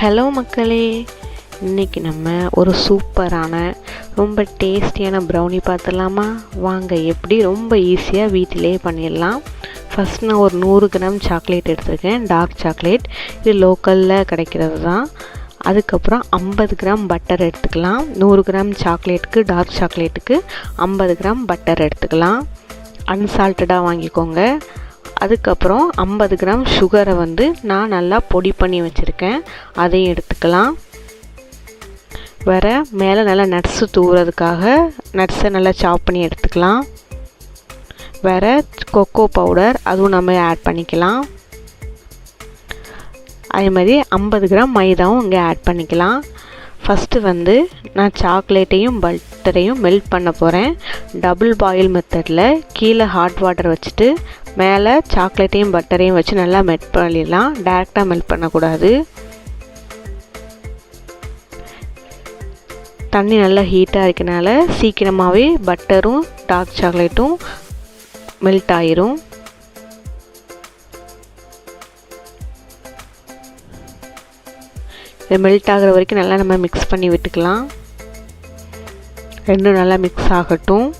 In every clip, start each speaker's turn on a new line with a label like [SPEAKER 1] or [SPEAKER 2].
[SPEAKER 1] Hello மக்களே, இன்றைக்கி நம்ம ஒரு சூப்பரான ரொம்ப டேஸ்டியான ப்ரௌனி பார்த்துடலாமா? வாங்க, எப்படி ரொம்ப ஈஸியாக வீட்டிலே பண்ணிடலாம். ஃபஸ்ட் நான் ஒரு 100 கிராம் சாக்லேட் எடுத்துருக்கேன், டார்க் சாக்லேட். இது லோக்கலில் கிடைக்கிறது தான். அதுக்கப்புறம் 50 கிராம் பட்டர் எடுத்துக்கலாம். 100 கிராம் சாக்லேட்டுக்கு, டார்க் சாக்லேட்டுக்கு 50 கிராம் பட்டர் எடுத்துக்கலாம். அன்சால்ட்டடாக வாங்கிக்கோங்க. அதுக்கப்புறம் 50 கிராம் சுகரை நான் நல்லா பொடி பண்ணி வச்சுருக்கேன், அதையும் எடுத்துக்கலாம். மேலே நல்லா நட்ஸு தூவுறதுக்காக நட்ஸை நல்லா சாப் பண்ணி எடுத்துக்கலாம். கொக்கோ பவுடர், அதுவும் நம்ம ஆட் பண்ணிக்கலாம். அதே மாதிரி 50 கிராம் மைதாவும் இங்கே ஆட் பண்ணிக்கலாம். ஃபஸ்ட்டு நான் சாக்லேட்டையும் பட்டரையும் மெல்ட் பண்ண போகிறேன். டபுள் பாயில் மெத்தடில் கீழே ஹாட் வாட்டர் வச்சுட்டு மேலே சாக்லேட்டையும் பட்டரையும் வச்சு நல்லா மெல்ட் பண்ணிடலாம். டேரெக்டாக மெல்ட் பண்ணக்கூடாது. தண்ணி நல்லா ஹீட்டாக இருக்கனால சீக்கிரமாகவே பட்டரும் டார்க் சாக்லேட்டும் மெல்ட் ஆயிரும். இது மெல்ட் ஆகிற வரைக்கும் நல்லா நம்ம மிக்ஸ் பண்ணி விட்டுக்கலாம். ரெண்டும் நல்லா மிக்ஸ் ஆகட்டும்.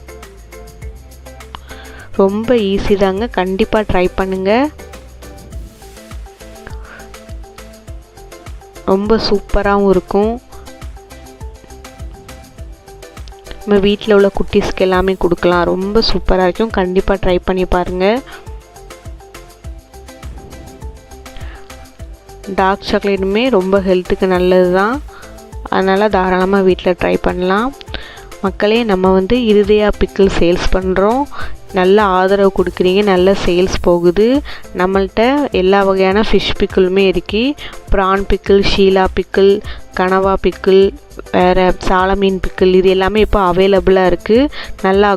[SPEAKER 1] ரொம்ப ஈஸி தாங்க, கண்டிப்பாக ட்ரை பண்ணுங்கள். ரொம்ப சூப்பராகவும் இருக்கும். நம்ம வீட்டில் உள்ள குட்டீஸ்க்கு எல்லாமே கொடுக்கலாம். ரொம்ப சூப்பராக இருக்கும். கண்டிப்பாக ட்ரை பண்ணி பாருங்கள். டார்க் சாக்லேட்டுமே ரொம்ப ஹெல்த்துக்கு நல்லது தான். அதனால் தாராளமாக வீட்டில் ட்ரை பண்ணலாம். மக்களே, நம்ம இருதயா பிக்கிள் சேல்ஸ் பண்ணுறோம். நல்ல ஆதரவு கொடுக்குறீங்க, நல்ல சேல்ஸ் போகுது. நம்மள்கிட்ட எல்லா வகையான ஃபிஷ் பிக்கிளுமே இருக்குது. ப்ரான் பிக்கிள், ஷீலா பிக்கிள், கனவா பிக்கிள், சால மீன் பிக்கிள், இது எல்லாமே இப்போ அவைலபிளாக இருக்குது. நல்லா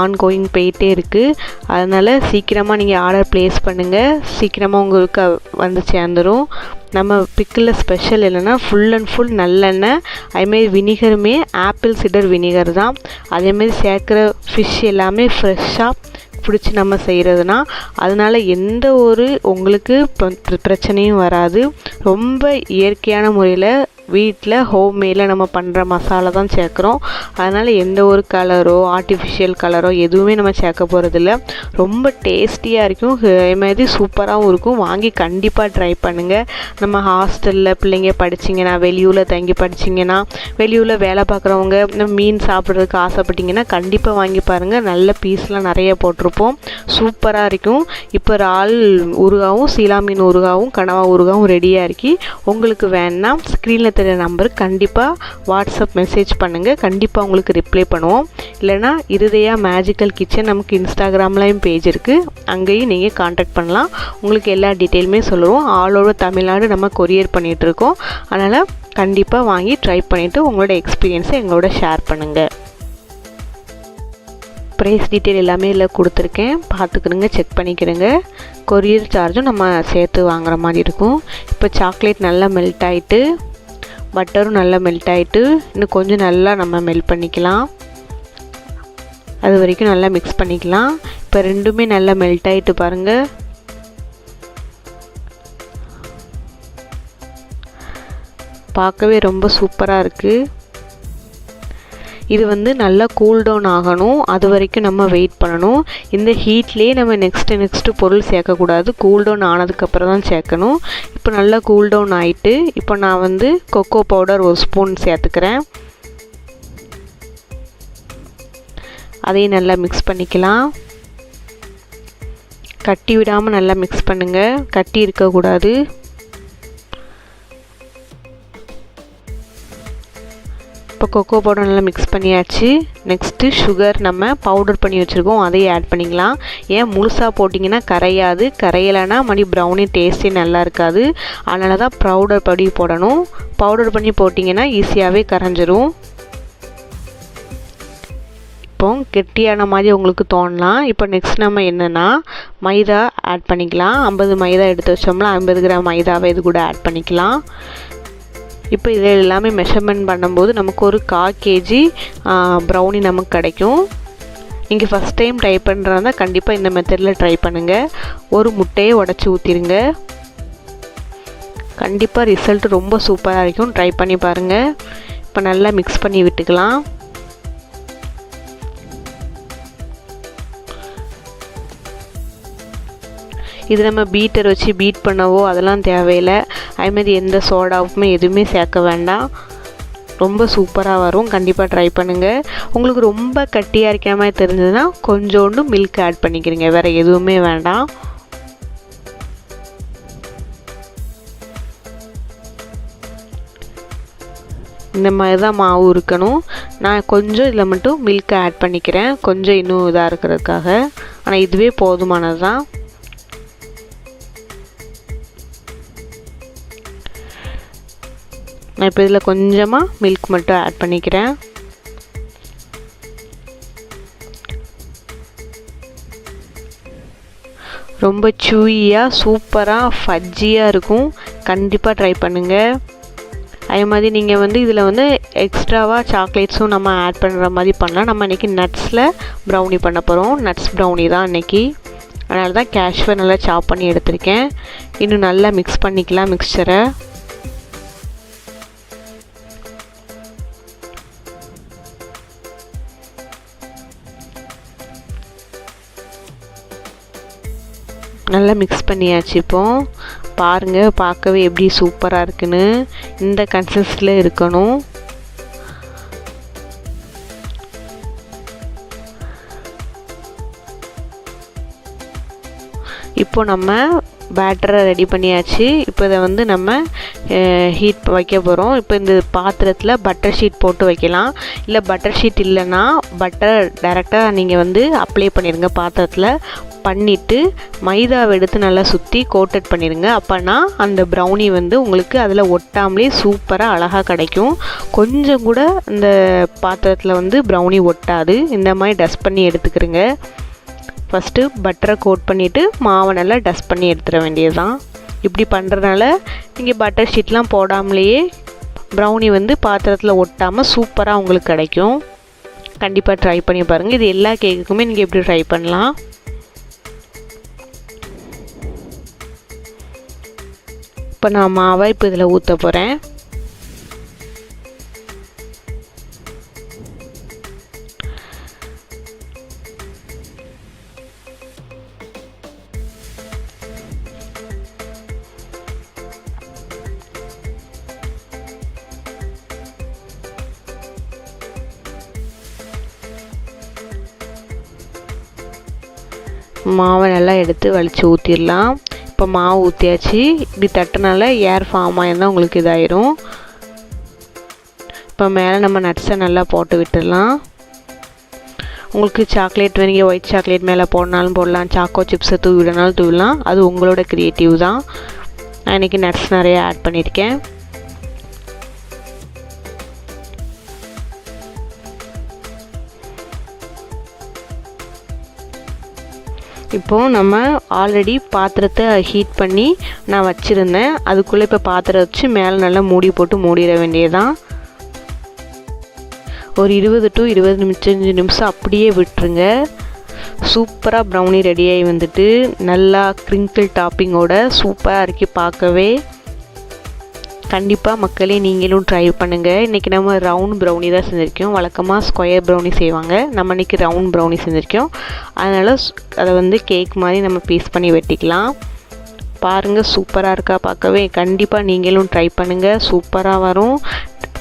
[SPEAKER 1] ஆன்கோயிங் போயிட்டே இருக்குது. அதனால் சீக்கிரமாக நீங்கள் ஆர்டர் ப்ளேஸ் பண்ணுங்கள். சீக்கிரமாக உங்களுக்கு சேர்ந்துடும். நம்ம பிக்கிளில் ஸ்பெஷல் இல்லைன்னா ஃபுல் அண்ட் ஃபுல் நல்லெண்ணெய், அதேமாரி வினிகருமே ஆப்பிள் சிடர் வினிகர் தான். அதேமாரி சேர்க்குற ஃபிஷ் எல்லாமே ஃப்ரெஷ்ஷாக பிடிச்சி நம்ம செய்கிறதுனா, அதனால் எந்த ஒரு உங்களுக்கு பிரச்சனையும் வராது. ரொம்ப இயற்கையான முறையில் வீட்டில் ஹோம்மேடில் நம்ம பண்ணுற மசாலா தான் சேர்க்குறோம். அதனால் எந்த ஒரு கலரோ ஆர்டிஃபிஷியல் கலரோ எதுவுமே நம்ம சேர்க்க போகிறதில்ல. ரொம்ப டேஸ்டியாக இருக்கும், அதேமாதிரி சூப்பராகவும் இருக்கும். வாங்கி கண்டிப்பாக ட்ரை பண்ணுங்கள். நம்ம ஹாஸ்டலில் பிள்ளைங்க படிச்சிங்கன்னா, வெளியூரில் தங்கி படிச்சிங்கன்னா, வெளியூரில் வேலை பார்க்குறவங்க மீன் சாப்பிட்றதுக்கு ஆசைப்பட்டிங்கன்னா கண்டிப்பாக வாங்கி பாருங்கள். நல்ல பீஸ்லாம் நிறைய போட்டிருப்போம். சூப்பராக இருக்கும். இப்போ இறால் ஊறுகாவும், சீலா மீன் ஊறுகாவும், கனவா ஊறுகாவும் ரெடியாக இருக்கி. உங்களுக்கு வேணுன்னா ஸ்க்ரீனில் நம்பருக்கு கண்டிப்பாக வாட்ஸ்அப் மெசேஜ் பண்ணுங்கள். கண்டிப்பாக உங்களுக்கு ரிப்ளை பண்ணுவோம். இல்லைனா இருதயா மேஜிக்கல் கிச்சன் நமக்கு இன்ஸ்டாகிராம்லேயும் பேஜ் இருக்குது, அங்கேயும் நீங்கள் காண்டாக்ட் பண்ணலாம். உங்களுக்கு எல்லா டீட்டெயிலுமே சொல்லுவோம். ஆல் ஓவர் தமிழ்நாடு நம்ம கொரியர் பண்ணிகிட்ருக்கோம். அதனால் கண்டிப்பாக வாங்கி ட்ரை பண்ணிவிட்டு உங்களோட எக்ஸ்பீரியன்ஸை எங்களோட ஷேர் பண்ணுங்கள். ப்ரைஸ் டீட்டெயில் எல்லாமே இல்லை கொடுத்துருக்கேன், பார்த்துக்கிறங்க, செக் பண்ணிக்கிறங்க. கொரியர் சார்ஜும் நம்ம சேர்த்து வாங்குற மாதிரி இருக்கும். இப்போ சாக்லேட் நல்லா மெல்ட் ஆகிட்டு, பட்டரும் நல்லா மெல்ட் ஆகிட்டு, இன்னும் கொஞ்சம் நல்லா நம்ம மெல்ட் பண்ணிக்கலாம். அது வரைக்கும் நல்லா மிக்ஸ் பண்ணிக்கலாம். இப்போ ரெண்டுமே நல்லா மெல்ட் ஆகிட்டு பாருங்கள். பார்க்கவே ரொம்ப சூப்பராக இருக்குது. இது நல்லா கூல் டவுன் ஆகணும். அது வரைக்கும் நம்ம வெயிட் பண்ணணும். இந்த ஹீட்லேயே நம்ம நெக்ஸ்ட்டு பொருள் சேர்க்கக்கூடாது. கூல் டவுன் ஆனதுக்கப்புறம் தான் சேர்க்கணும். இப்போ நல்லா கூல் டவுன் ஆகிட்டு, இப்போ நான் கொக்கோ பவுடர் 1 ஸ்பூன் சேர்த்துக்கிறேன். அதையும் நல்லா மிக்ஸ் பண்ணிக்கலாம். கட்டி விடாமல் நல்லா மிக்ஸ் பண்ணுங்கள், கட்டி இருக்கக்கூடாது. இப்போ கொக்கோ பவுடர் நல்லா மிக்ஸ் பண்ணியாச்சு. நெக்ஸ்ட்டு சுகர் நம்ம பவுடர் பண்ணி வச்சுருக்கோம், அதையும் ஆட் பண்ணிக்கலாம். ஏன் முழுசாக போட்டிங்கன்னா கரையாது, கரையலைன்னா ப்ரௌனி டேஸ்ட்டே நல்லா இருக்காது. அதனால தான் பவுடர் பண்ணி போடணும். பவுடர் பண்ணி போட்டிங்கன்னா ஈஸியாகவே கரைஞ்சிரும். இப்போ கெட்டியான மாதிரி உங்களுக்கு தோணலாம். இப்போ நெக்ஸ்ட் நம்ம என்னென்னா மைதா ஆட் பண்ணிக்கலாம். 50 மைதா எடுத்து வச்சோம்னா 50 கிராம் மைதாவை இது கூட ஆட் பண்ணிக்கலாம். இப்போ இதில் எல்லாமே மெஷர்மெண்ட் பண்ணும்போது நமக்கு ஒரு 1/4 kg ப்ரௌனி நமக்கு கிடைக்கும். நீங்கள் ஃபஸ்ட் டைம் ட்ரை பண்ணுறதா கண்டிப்பாக இந்த மெத்தடில் ட்ரை பண்ணுங்கள். ஒரு முட்டையை உடச்சி ஊற்றிடுங்க. கண்டிப்பாக ரிசல்ட் ரொம்ப சூப்பராக இருக்கும். ட்ரை பண்ணி பாருங்கள். இப்போ நல்லா மிக்ஸ் பண்ணி விட்டுக்கலாம். இது நம்ம பீட்டர் வச்சு பீட் பண்ணவோ அதெல்லாம் தேவையில்லை. அதுமாதிரி எந்த சோடாவுமே எதுவுமே சேர்க்க வேண்டாம். ரொம்ப சூப்பராக வரும். கண்டிப்பாக ட்ரை பண்ணுங்கள். உங்களுக்கு ரொம்ப கட்டியாக இருக்கிற மாதிரி தெரிஞ்சதுன்னா கொஞ்சோண்டு மில்க் ஆட் பண்ணிக்கிறீங்க, வேறு எதுவுமே வேண்டாம். இந்த மாதிரி தான் மாவு இருக்கணும். நான் கொஞ்சம் இதில் மட்டும் மில்க் ஆட் பண்ணிக்கிறேன், கொஞ்சம் இன்னும் இதாக இருக்கிறதுக்காக. ஆனால் இதுவே போதுமானது தான். நான் இப்போ இதில் கொஞ்சமாக மில்க் மட்டும் ஆட் பண்ணிக்கிறேன். ரொம்ப சூயியாக சூப்பராக ஃபஜ்ஜியாக இருக்கும். கண்டிப்பாக ட்ரை பண்ணுங்கள். அதே மாதிரி நீங்கள் இதில் எக்ஸ்ட்ராவாக சாக்லேட்ஸும் நம்ம ஆட் பண்ணுற மாதிரி பண்ணலாம். நம்ம இன்றைக்கி நட்ஸில் ப்ரௌனி பண்ண போகிறோம். நட்ஸ் ப்ரௌனி தான் இன்றைக்கி. அதனால தான் கேஷ்யூவை நல்லா சாப் பண்ணி எடுத்திருக்கேன். இன்னும் நல்லா மிக்ஸ் பண்ணிக்கலாம் மிக்சரை. நல்லா மிக்ஸ் பண்ணியாச்சு. இப்போ பாருங்கள், பார்க்கவே எப்படி சூப்பராக இருக்குன்னு. இந்த கன்சிஸ்டன்சியில் இருக்கணும். இப்போ நம்ம பேட்டரை ரெடி பண்ணியாச்சு. இப்போ இதை நம்ம ஹீட் வைக்க போகிறோம். இப்போ இந்த பாத்திரத்தில் பட்டர் ஷீட் போட்டு வைக்கலாம். இல்லை பட்டர் ஷீட் இல்லைன்னா பட்டர் டைரெக்டாக நீங்கள் அப்ளை பண்ணிடுங்க. பாத்திரத்தில் பண்ணிவிட்டு மைதாவை எடுத்து நல்லா சுற்றி கோட்டட் பண்ணிடுங்க. அப்போனா அந்த ப்ரௌனி உங்களுக்கு அதில் ஒட்டாமலே சூப்பராக அழகாக கிடைக்கும். கொஞ்சம் கூட இந்த பாத்திரத்தில் ப்ரௌனி ஒட்டாது. இந்த மாதிரி டஸ்ட் பண்ணி எடுத்துக்கிறங்க. ஃபஸ்ட்டு பட்டரை கோட் பண்ணிவிட்டு மாவை நல்லா டஸ்ட் பண்ணி எடுத்துட வேண்டியது தான். இப்படி பண்ணுறதுனால நீங்கள் பட்டர் ஷீட்லாம் போடாமலேயே ப்ரௌனி பாத்திரத்தில் ஒட்டாமல் சூப்பராக உங்களுக்கு கிடைக்கும். கண்டிப்பாக ட்ரை பண்ணி பாருங்கள். இது எல்லா கேக்குக்குமே நீங்கள் எப்படி ட்ரை பண்ணலாம். இப்போ நான் மாவை இப்போ இதில் ஊற்ற போகிறேன். மாவை நல்லா எடுத்து வலித்து ஊற்றிடலாம். இப்போ மாவு ஊற்றியாச்சு. இப்படி தட்டினால ஏர் ஃபார்ம் ஆயிருந்தால் உங்களுக்கு இதாயிரும். இப்போ மேலே நம்ம நட்ஸை நல்லா போட்டு விட்டுடலாம். உங்களுக்கு சாக்லேட் வேணுங்க, ஒயிட் சாக்லேட் மேலே போடனாலும் போடலாம், சாக்கோ சிப்ஸை தூவி விடனாலும் தூவிடலாம். அது உங்களோட க்ரியேட்டிவ் தான். நான் இன்றைக்கி நட்ஸ் நிறைய ஆட் பண்ணியிருக்கேன். இப்போது நம்ம ஆல்ரெடி பாத்திரத்தை ஹீட் பண்ணி நான் வச்சுருந்தேன். அதுக்குள்ளே இப்போ பாத்திரம் வச்சு மேலே நல்லா மூடி போட்டு மூடிட வேண்டியதுதான். ஒரு 20 to 25 நிமிஷம் அப்படியே விட்டுருங்க. சூப்பராக ப்ரௌனி ரெடியாகி நல்லா கிரிங்கிள் டாப்பிங்கோட சூப்பராக இருக்கு பார்க்கவே. கண்டிப்பாக மக்களே நீங்களும் ட்ரை பண்ணுங்கள். இன்றைக்கி நம்ம ரவுண்ட் ப்ரௌனி தான் செஞ்சுருக்கோம். வழக்கமாக ஸ்கொயர் ப்ரௌனி செய்வாங்க. நம்ம இன்றைக்கி ரவுண்ட் ப்ரௌனி செஞ்சுருக்கோம். அதனால் அதை கேக் மாதிரி நம்ம பீஸ் பண்ணி வெட்டிக்கலாம். பாருங்கள் சூப்பராக இருக்கா பார்க்கவே. கண்டிப்பாக நீங்களும் ட்ரை பண்ணுங்கள். சூப்பராக வரும்.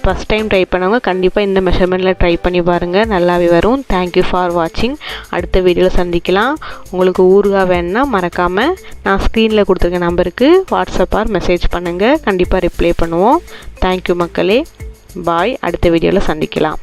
[SPEAKER 1] ஃபஸ்ட் டைம் ட்ரை பண்ணவங்க கண்டிப்பாக இந்த மெஷர்மெண்ட்டில் ட்ரை பண்ணி பாருங்கள். நல்லாவே வரும். தேங்க்யூ ஃபார் வாட்சிங். அடுத்த வீடியோவில் சந்திக்கலாம். உங்களுக்கு ஊறுகாய் வேணுன்னா மறக்காமல் நான் ஸ்க்ரீனில் கொடுத்துருக்க நம்பருக்கு வாட்ஸ்அப் ஆர் மெசேஜ் பண்ணுங்கள். கண்டிப்பாக ரிப்ளை பண்ணுவோம். தேங்க்யூ மக்களே. பாய். அடுத்த வீடியோவில் சந்திக்கலாம்.